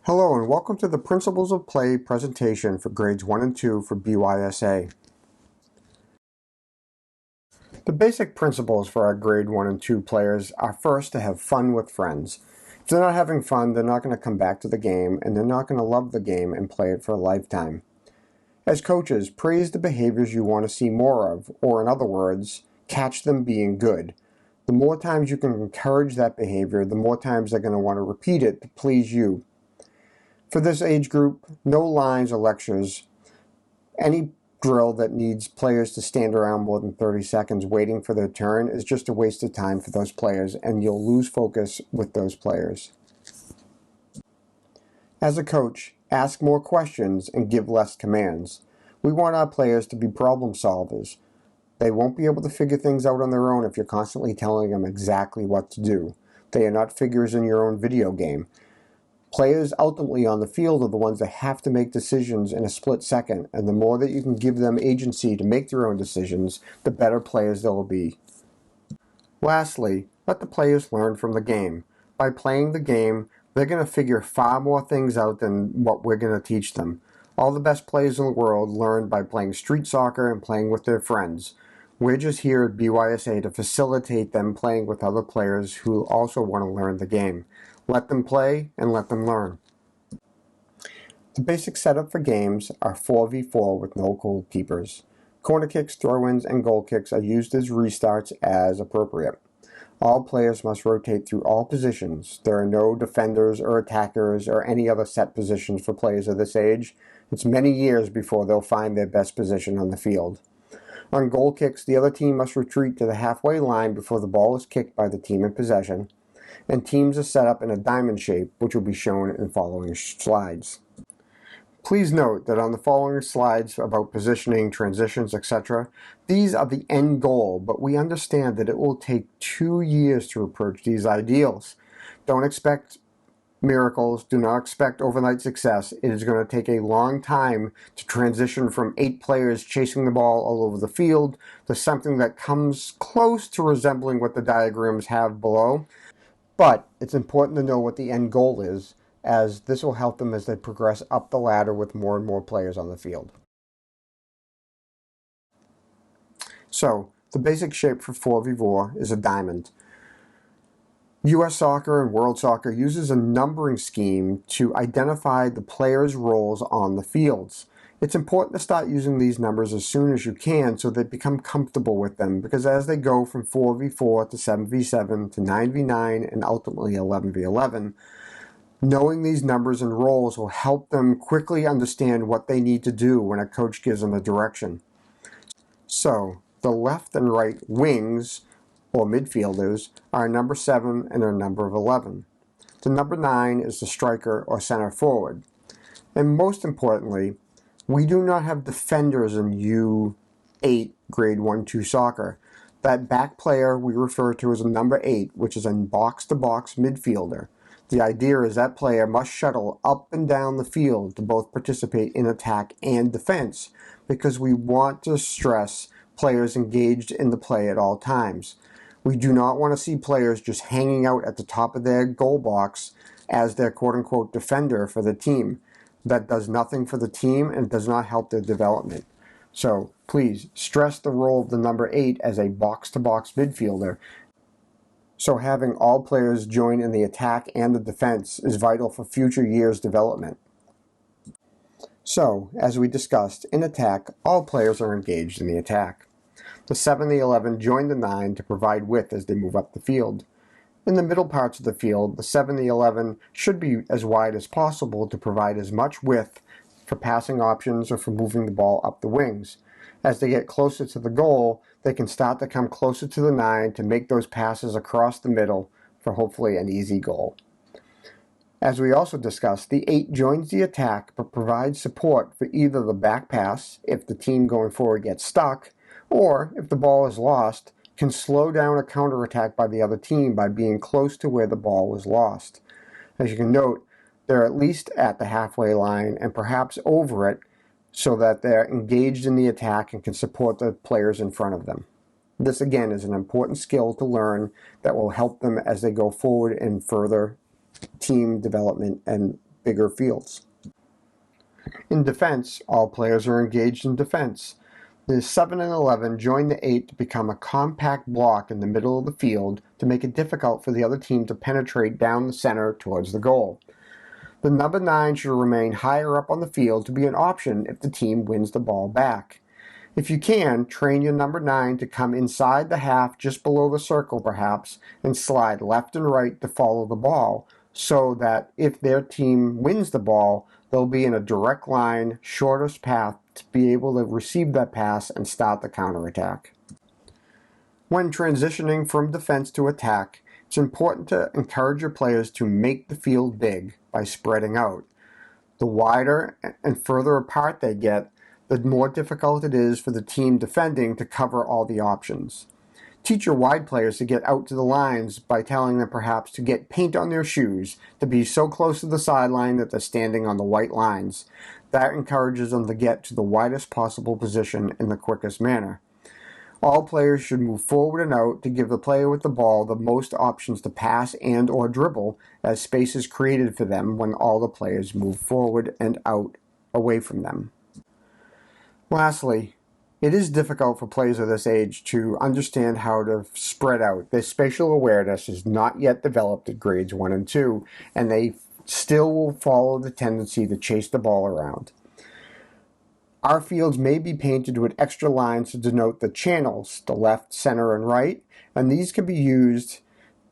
Hello and welcome to the Principles of Play presentation for grades 1 and 2 for BYSA. The basic principles for our grade 1 and 2 players are first to have fun with friends. If they're not having fun, they're not going to come back to the game and they're not going to love the game and play it for a lifetime. As coaches, praise the behaviors you want to see more of, or in other words, catch them being good. The more times you can encourage that behavior, the more times they're going to want to repeat it to please you. For this age group, no lines or lectures. Any drill that needs players to stand around more than 30 seconds waiting for their turn is just a waste of time for those players, and you'll lose focus with those players. As a coach, ask more questions and give less commands. We want our players to be problem solvers. They won't be able to figure things out on their own if you're constantly telling them exactly what to do. They are not figures in your own video game. Players ultimately on the field are the ones that have to make decisions in a split second, and the more that you can give them agency to make their own decisions, the better players they'll be. Lastly, let the players learn from the game. By playing the game, they're going to figure far more things out than what we're going to teach them. All the best players in the world learn by playing street soccer and playing with their friends. We're just here at BYSA to facilitate them playing with other players who also want to learn the game. Let them play and let them learn. The basic setup for games are 4v4 with no goalkeepers. Corner kicks, throw-ins, and goal kicks are used as restarts as appropriate. All players must rotate through all positions. There are no defenders or attackers or any other set positions for players of this age. It's many years before they'll find their best position on the field. On goal kicks, the other team must retreat to the halfway line before the ball is kicked by the team in possession, and teams are set up in a diamond shape, which will be shown in following slides. Please note that on the following slides about positioning, transitions, etc., these are the end goal, but we understand that it will take 2 years to approach these ideals. Don't expect miracles, do not expect overnight success. It is going to take a long time to transition from 8 players chasing the ball all over the field to something that comes close to resembling what the diagrams have below. But it's important to know what the end goal is, as this will help them as they progress up the ladder with more and more players on the field. So, the basic shape for 4v4 is a diamond. US Soccer and World Soccer uses a numbering scheme to identify the players' roles on the fields. It's important to start using these numbers as soon as you can so they become comfortable with them, because as they go from 4v4 to 7v7 to 9v9 and ultimately 11v11, knowing these numbers and roles will help them quickly understand what they need to do when a coach gives them a direction. So, the left and right wings, or midfielders, are number 7 and a number of 11. The number 9 is the striker or center forward. And most importantly, we do not have defenders in U8 grade 1-2 soccer. That back player we refer to as a number 8, which is a box-to-box midfielder. The idea is that player must shuttle up and down the field to both participate in attack and defense, because we want to stress players engaged in the play at all times. We do not want to see players just hanging out at the top of their goal box as their quote-unquote defender for the team. That does nothing for the team and does not help their development. So please stress the role of the number 8 as a box-to-box midfielder. So having all players join in the attack and the defense is vital for future years' development. So, as we discussed, in attack, all players are engaged in the attack. The 7 and the 11 join the 9 to provide width as they move up the field. In the middle parts of the field, the 7 and the 11 should be as wide as possible to provide as much width for passing options or for moving the ball up the wings. As they get closer to the goal, they can start to come closer to the 9 to make those passes across the middle for hopefully an easy goal. As we also discussed, the 8 joins the attack but provides support for either the back pass if the team going forward gets stuck, or if the ball is lost, can slow down a counterattack by the other team by being close to where the ball was lost. As you can note, they're at least at the halfway line and perhaps over it, so that they're engaged in the attack and can support the players in front of them. This again is an important skill to learn that will help them as they go forward in further team development and bigger fields. In defense, all players are engaged in defense. The 7 and 11 join the 8 to become a compact block in the middle of the field to make it difficult for the other team to penetrate down the center towards the goal. The number 9 should remain higher up on the field to be an option if the team wins the ball back. If you can, train your number 9 to come inside the half just below the circle perhaps and slide left and right to follow the ball so that if their team wins the ball, they'll be in a direct line, shortest path to be able to receive that pass and start the counterattack. When transitioning from defense to attack, it's important to encourage your players to make the field big by spreading out. The wider and further apart they get, the more difficult it is for the team defending to cover all the options. Teach your wide players to get out to the lines by telling them perhaps to get paint on their shoes, to be so close to the sideline that they're standing on the white lines. That encourages them to get to the widest possible position in the quickest manner. All players should move forward and out to give the player with the ball the most options to pass and or dribble as space is created for them when all the players move forward and out away from them. Lastly, it is difficult for players of this age to understand how to spread out. Their spatial awareness is not yet developed at grades 1 and 2, and they still will follow the tendency to chase the ball around. Our fields may be painted with extra lines to denote the channels, the left, center, and right, and these can be used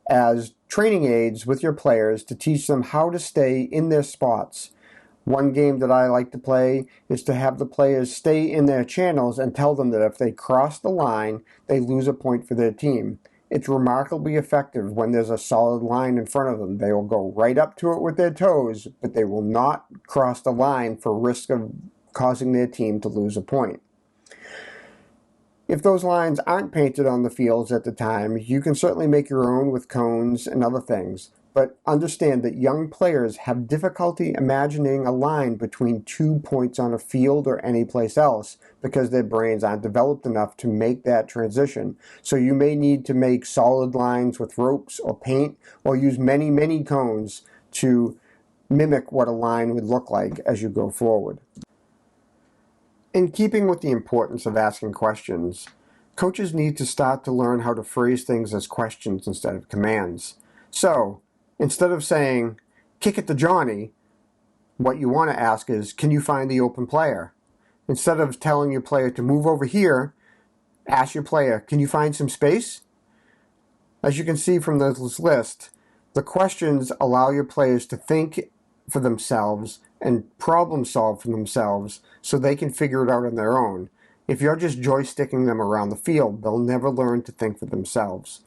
as training aids with your players to teach them how to stay in their spots. One game that I like to play is to have the players stay in their channels and tell them that if they cross the line, they lose a point for their team. It's remarkably effective when there's a solid line in front of them. They will go right up to it with their toes, but they will not cross the line for risk of causing their team to lose a point. If those lines aren't painted on the fields at the time, you can certainly make your own with cones and other things. But understand that young players have difficulty imagining a line between 2 points on a field or any place else because their brains aren't developed enough to make that transition. So you may need to make solid lines with ropes or paint or use many, many cones to mimic what a line would look like as you go forward. In keeping with the importance of asking questions, coaches need to start to learn how to phrase things as questions instead of commands. So, instead of saying, kick it to Johnny, what you want to ask is, can you find the open player? Instead of telling your player to move over here, ask your player, can you find some space? As you can see from this list, the questions allow your players to think for themselves and problem solve for themselves so they can figure it out on their own. If you're just joysticking them around the field, they'll never learn to think for themselves.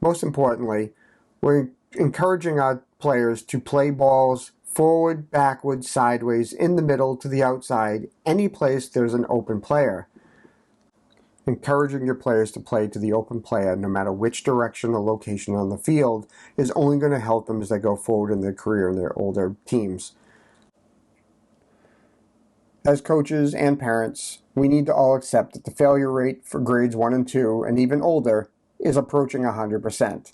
Most importantly, we're encouraging our players to play balls forward, backward, sideways, in the middle, to the outside, any place there's an open player. Encouraging your players to play to the open player, no matter which direction or location on the field, is only going to help them as they go forward in their career in their older teams. As coaches and parents, we need to all accept that the failure rate for grades 1 and 2, and even older, is approaching 100%.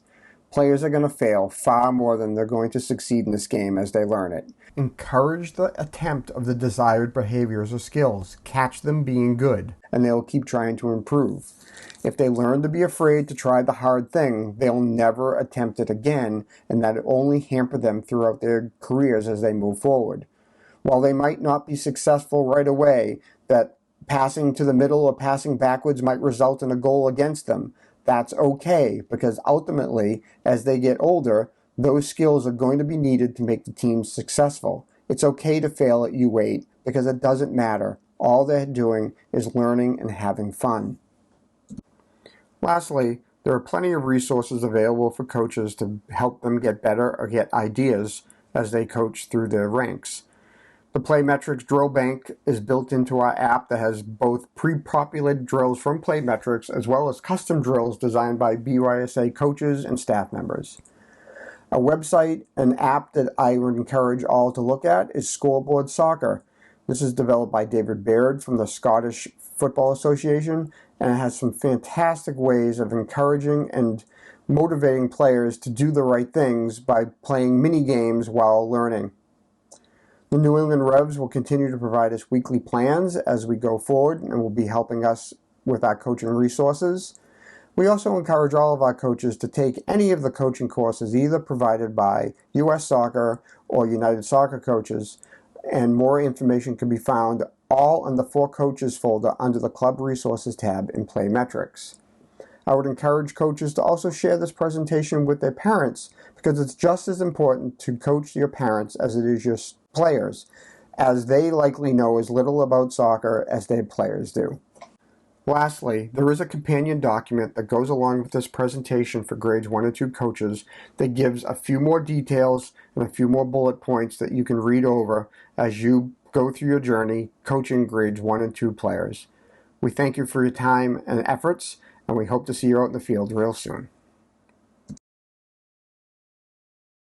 Players are going to fail far more than they're going to succeed in this game as they learn it. Encourage the attempt of the desired behaviors or skills. Catch them being good, and they'll keep trying to improve. If they learn to be afraid to try the hard thing, they'll never attempt it again, and that will only hamper them throughout their careers as they move forward. While they might not be successful right away, that passing to the middle or passing backwards might result in a goal against them. That's okay, because ultimately, as they get older, those skills are going to be needed to make the team successful. It's okay to fail at U8 because it doesn't matter. All they're doing is learning and having fun. Lastly, there are plenty of resources available for coaches to help them get better or get ideas as they coach through their ranks. The Playmetrics Drill Bank is built into our app that has both pre-populated drills from Playmetrics as well as custom drills designed by BYSA coaches and staff members. A website and app that I would encourage all to look at is Scoreboard Soccer. This is developed by David Baird from the Scottish Football Association, and it has some fantastic ways of encouraging and motivating players to do the right things by playing mini games while learning. The New England Revs will continue to provide us weekly plans as we go forward and will be helping us with our coaching resources. We also encourage all of our coaches to take any of the coaching courses either provided by U.S. Soccer or United Soccer Coaches, and more information can be found all in the For Coaches folder under the Club Resources tab in Play Metrics. I would encourage coaches to also share this presentation with their parents because it's just as important to coach your parents as it is your players, as they likely know as little about soccer as their players do. Lastly, there is a companion document that goes along with this presentation for grades 1 and 2 coaches that gives a few more details and a few more bullet points that you can read over as you go through your journey coaching grades 1 and 2 players. We thank you for your time and efforts, and we hope to see you out in the field real soon.